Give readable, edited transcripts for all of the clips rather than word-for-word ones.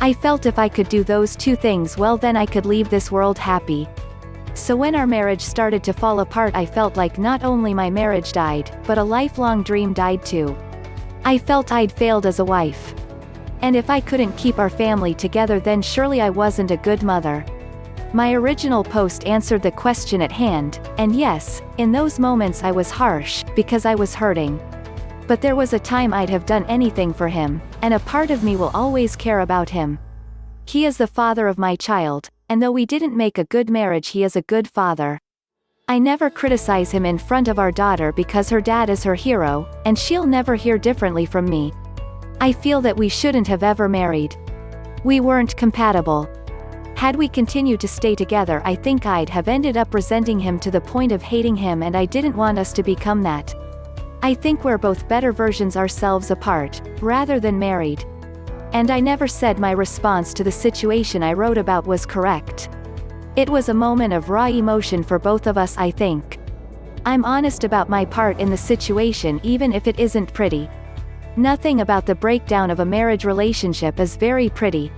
I felt if I could do those two things well, then I could leave this world happy. So when our marriage started to fall apart, I felt like not only my marriage died, but a lifelong dream died too. I felt I'd failed as a wife. And if I couldn't keep our family together, then surely I wasn't a good mother. My original post answered the question at hand, and yes, in those moments I was harsh, because I was hurting. But there was a time I'd have done anything for him, and a part of me will always care about him. He is the father of my child, and though we didn't make a good marriage, he is a good father. I never criticize him in front of our daughter because her dad is her hero, and she'll never hear differently from me. I feel that we shouldn't have ever married. We weren't compatible. Had we continued to stay together, I think I'd have ended up resenting him to the point of hating him, and I didn't want us to become that. I think we're both better versions ourselves apart, rather than married. And I never said my response to the situation I wrote about was correct. It was a moment of raw emotion for both of us, I think. I'm honest about my part in the situation, even if it isn't pretty. Nothing about the breakdown of a marriage relationship is very pretty.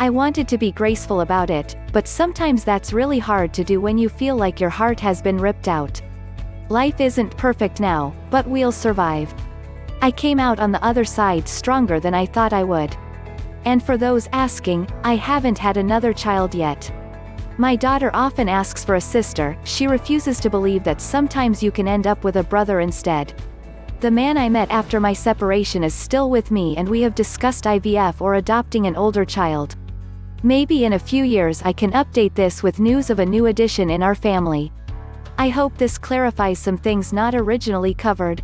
I wanted to be graceful about it, but sometimes that's really hard to do when you feel like your heart has been ripped out. Life isn't perfect now, but we'll survive. I came out on the other side stronger than I thought I would. And for those asking, I haven't had another child yet. My daughter often asks for a sister. She refuses to believe that sometimes you can end up with a brother instead. The man I met after my separation is still with me, and we have discussed IVF or adopting an older child. Maybe in a few years I can update this with news of a new addition in our family. I hope this clarifies some things not originally covered.